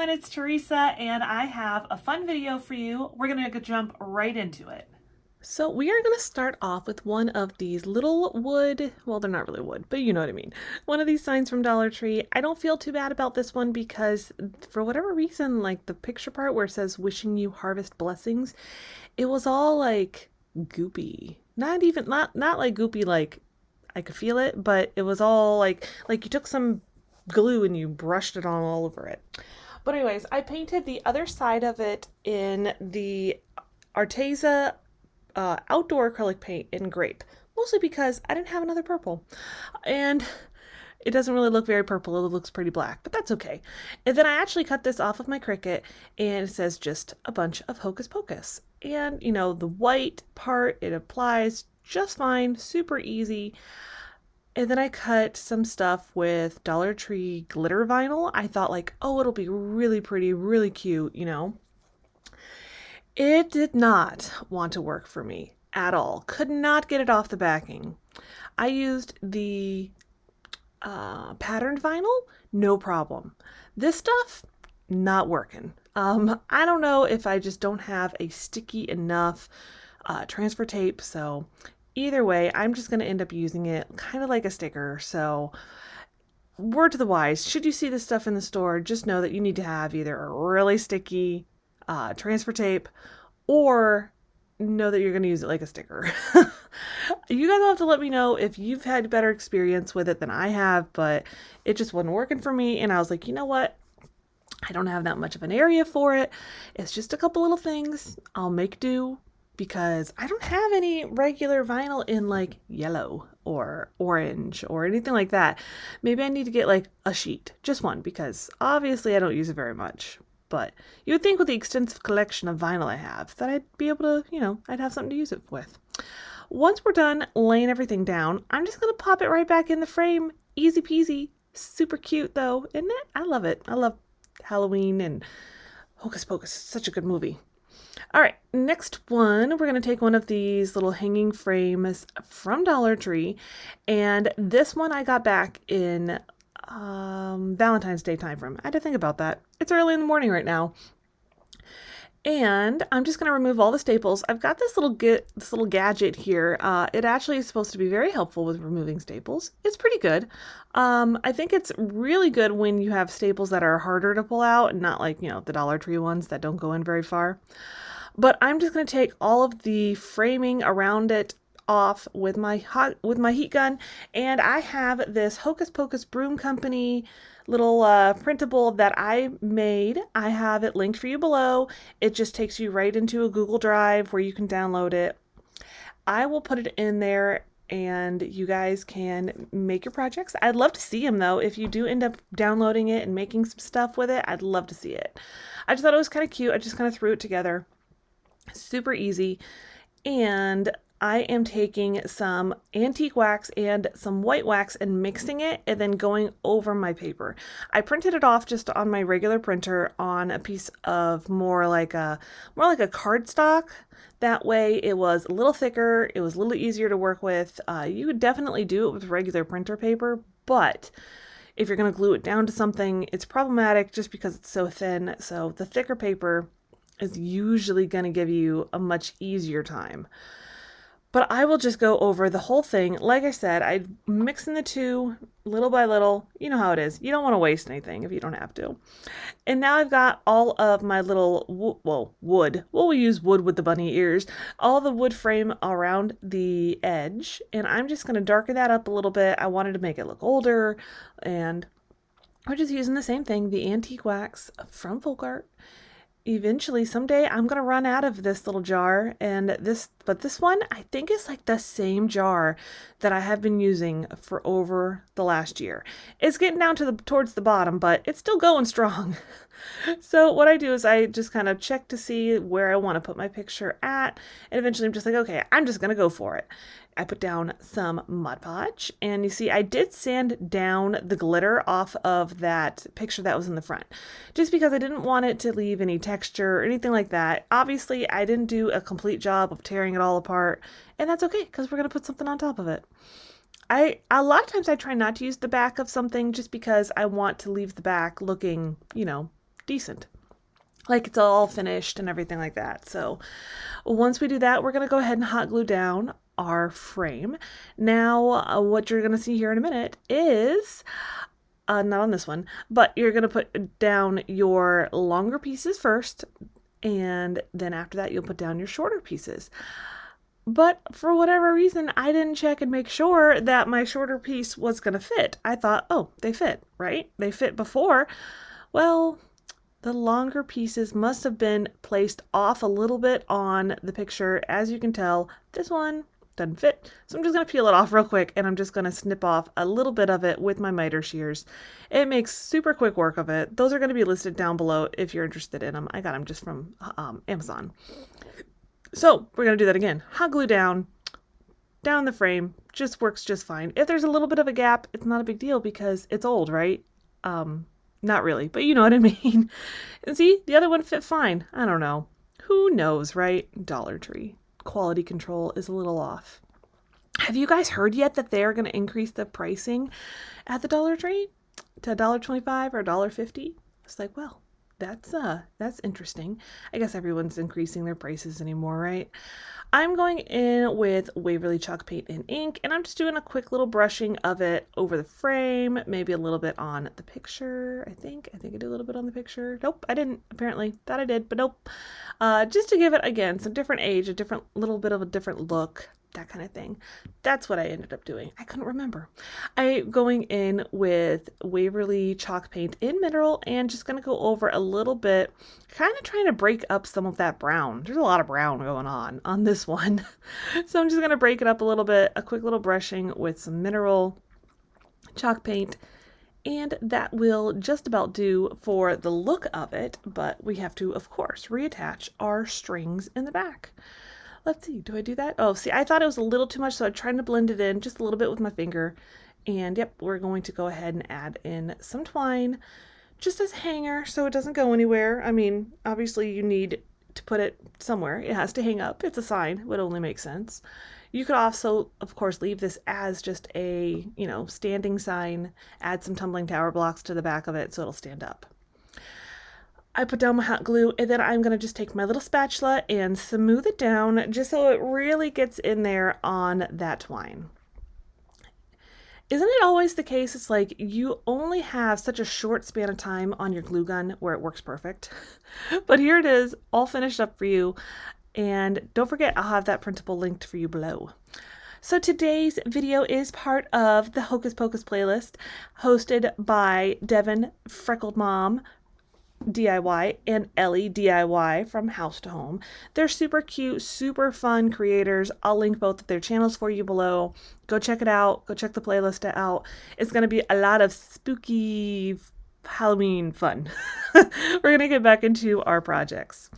everyone, it's Teresa and I have a fun video for you. We're gonna jump right into it. So we are going to start off with one of these little wood, well, they're not really wood, but you know what I mean. One of these signs from Dollar Tree. I don't feel too bad about this one because for whatever reason, like the picture part where it says wishing you harvest blessings, it was all like goopy. Not like goopy like I could feel it, but it was all like you took some glue and you brushed it on all over it. But anyways, I painted the other side of it in the Arteza Outdoor acrylic paint in Grape, mostly because I didn't have another purple. And it doesn't really look very purple, it looks pretty black, but that's okay. And then I actually cut this off of my Cricut, and it says just a bunch of Hocus Pocus. And, you know, the white part, it applies just fine, super easy. And then I cut some stuff with Dollar Tree glitter vinyl. I thought like, oh, it'll be really pretty, really cute, you know. It did not want to work for me at all. Could not get it off the backing. I used the patterned vinyl, no problem. This stuff, not working. I don't know if I just don't have a sticky enough transfer tape, so either way, I'm just going to end up using it kind of like a sticker. So word to the wise, should you see this stuff in the store, just know that you need to have either a really sticky transfer tape or know that you're going to use it like a sticker. You guys will have to let me know if you've had better experience with it than I have, but it just wasn't working for me. And I was like, you know what? I don't have that much of an area for it. It's just a couple little things. I'll make do because I don't have any regular vinyl in like yellow or orange or anything like that. Maybe I need to get like a sheet, just one, because obviously I don't use it very much. But you would think with the extensive collection of vinyl I have that I'd be able to, you know, I'd have something to use it with. Once we're done laying everything down, I'm just going to pop it right back in the frame. Easy peasy. Super cute though, isn't it? I love it. I love Halloween and Hocus Pocus. Such a good movie. All right, next one, we're going to take one of these little hanging frames from Dollar Tree. And this one I got back in Valentine's Day time frame. I had to think about that. It's early in the morning right now. And I'm just going to remove all the staples. I've got this little gadget here. It actually is supposed to be very helpful with removing staples. It's pretty good. I think it's really good when you have staples that are harder to pull out and not like, you know, the Dollar Tree ones that don't go in very far. But I'm just going to take all of the framing around it off with my heat gun, and I have this Hocus Pocus Broom Company little printable that I made. I have it linked for you below. It just takes you right into a Google Drive where you can download it. I will put it in there and you guys can make your projects. I'd love to see them though. If you do end up downloading it and making some stuff with it, I'd love to see it. I just thought it was kind of cute. I just kind of threw it together. Super easy. And I am taking some antique wax and some white wax and mixing it and then going over my paper. I printed it off just on my regular printer on a piece of more like a cardstock. That way it was a little thicker, it was a little easier to work with. You would definitely do it with regular printer paper, but if you're going to glue it down to something, it's problematic just because it's so thin. So the thicker paper is usually going to give you a much easier time. But I will just go over the whole thing. Like I said, I'm mixing the two little by little. You know how it is. You don't want to waste anything if you don't have to. And now I've got all of my little, wood. We'll use wood with the bunny ears. All the wood frame around the edge. And I'm just going to darken that up a little bit. I wanted to make it look older. And we're just using the same thing, the antique wax from Folk Art. Eventually, someday, I'm going to run out of this little jar, but this one, I think is like the same jar that I have been using for over the last year. It's getting down to towards the bottom, but it's still going strong. So what I do is I just kind of check to see where I want to put my picture at, and eventually I'm just like, okay, I'm just going to go for it. I put down some Mod Podge, and you see I did sand down the glitter off of that picture that was in the front, just because I didn't want it to leave any texture or anything like that. Obviously, I didn't do a complete job of tearing it all apart, and that's okay, because we're going to put something on top of it. A lot of times I try not to use the back of something just because I want to leave the back looking, you know, decent. Like it's all finished and everything like that. So once we do that, we're going to go ahead and hot glue down our frame. Now, what you're going to see here in a minute is, not on this one, but you're going to put down your longer pieces first, and then after that, you'll put down your shorter pieces. But for whatever reason, I didn't check and make sure that my shorter piece was going to fit. I thought, oh, they fit, right? They fit before. Well, the longer pieces must have been placed off a little bit on the picture. As you can tell, this one doesn't fit. So I'm just going to peel it off real quick, and I'm just going to snip off a little bit of it with my miter shears. It makes super quick work of it. Those are going to be listed down below if you're interested in them. I got them just from Amazon. So we're going to do that again. Hot glue down the frame. Just works just fine. If there's a little bit of a gap, it's not a big deal because it's old, right? Not really, but you know what I mean. And see, the other one fit fine. I don't know. Who knows, right? Dollar Tree. Quality control is a little off. Have you guys heard yet that they're going to increase the pricing at the Dollar Tree to $1.25 or $1.50? It's like, well, that's interesting. I guess everyone's increasing their prices anymore, right? I'm going in with Waverly chalk paint and ink, and I'm just doing a quick little brushing of it over the frame, maybe a little bit on the picture. I think I did a little bit on the picture. Nope, I didn't. Apparently, thought I did, but nope. Just to give it, again, some different age, a little bit of a different look, that kind of thing. That's what I ended up doing. I couldn't remember. I'm going in with Waverly chalk paint in mineral and just going to go over a little bit, kind of trying to break up some of that brown. There's a lot of brown going on this one. So I'm just going to break it up a little bit, a quick little brushing with some mineral chalk paint. And that will just about do for the look of it, but we have to, of course, reattach our strings in the back. Let's see, do I do that? Oh, see, I thought it was a little too much, so I'm trying to blend it in just a little bit with my finger. And yep, we're going to go ahead and add in some twine just as a hanger so it doesn't go anywhere. I mean, obviously you need to put it somewhere. It has to hang up. It's a sign. It would only make sense. You could also, of course, leave this as just a, standing sign, add some tumbling tower blocks to the back of it so it'll stand up. I put down my hot glue, and then I'm going to just take my little spatula and smooth it down just so it really gets in there on that twine. Isn't it always the case? It's like you only have such a short span of time on your glue gun where it works perfect. But here it is, all finished up for you. And don't forget, I'll have that printable linked for you below. So today's video is part of the Hocus Pocus playlist hosted by Devin, Freckled Mom, DIY, and Ellie DIY from House to Home. They're super cute, super fun creators. I'll link both of their channels for you below. Go check it out. Go check the playlist out. It's going to be a lot of spooky Halloween fun. We're going to get back into our projects.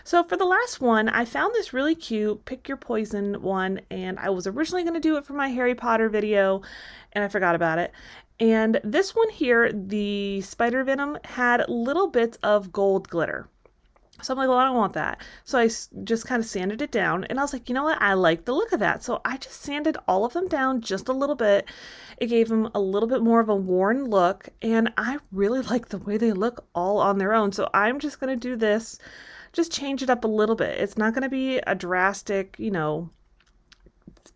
So for the last one, I found this really cute Pick Your Poison one, and I was originally going to do it for my Harry Potter video, and I forgot about it. And this one here, the spider venom, had little bits of gold glitter. So I'm like, well, I don't want that. So I just kind of sanded it down, and I was like, you know what? I like the look of that. So I just sanded all of them down just a little bit. It gave them a little bit more of a worn look, and I really like the way they look all on their own. So I'm just going to do this, just change it up a little bit. It's not going to be a drastic,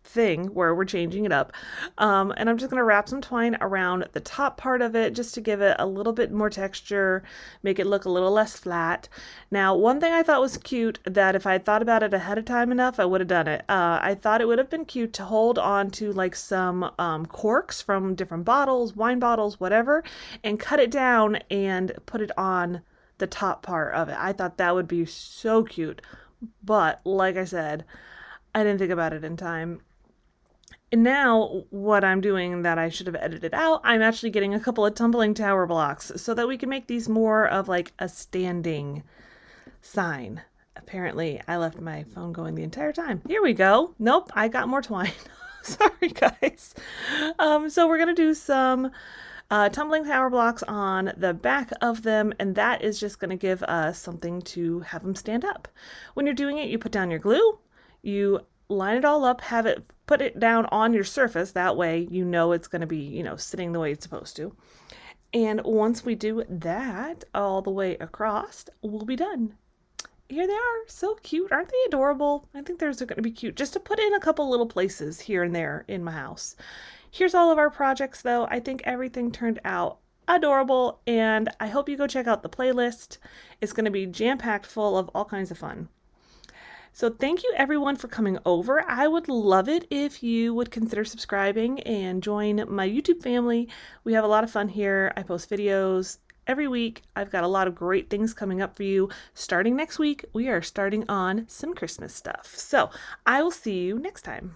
thing where we're changing it up. And I'm just going to wrap some twine around the top part of it just to give it a little bit more texture, make it look a little less flat. Now, one thing I thought was cute that if I had thought about it ahead of time enough, I would have done it. I thought it would have been cute to hold on to like some corks from different bottles, wine bottles, whatever, and cut it down and put it on the top part of it. I thought that would be so cute. But like I said, I didn't think about it in time. And now what I'm doing that I should have edited out, I'm actually getting a couple of tumbling tower blocks so that we can make these more of like a standing sign. Apparently I left my phone going the entire time. Here we go. Nope, I got more twine. Sorry guys. So we're going to do some tumbling tower blocks on the back of them, and that is just going to give us something to have them stand up. When you're doing it, you put down your glue, you line it all up, put it down on your surface. That way, it's going to be, sitting the way it's supposed to. And once we do that all the way across, we'll be done. Here they are, so cute. Aren't they adorable? I think they're going to be cute just to put in a couple little places here and there in my house. Here's all of our projects though. I think everything turned out adorable, and I hope you go check out the playlist. It's going to be jam-packed full of all kinds of fun. So thank you everyone for coming over. I would love it if you would consider subscribing and join my YouTube family. We have a lot of fun here. I post videos every week. I've got a lot of great things coming up for you. Starting next week, we are starting on some Christmas stuff. So I will see you next time.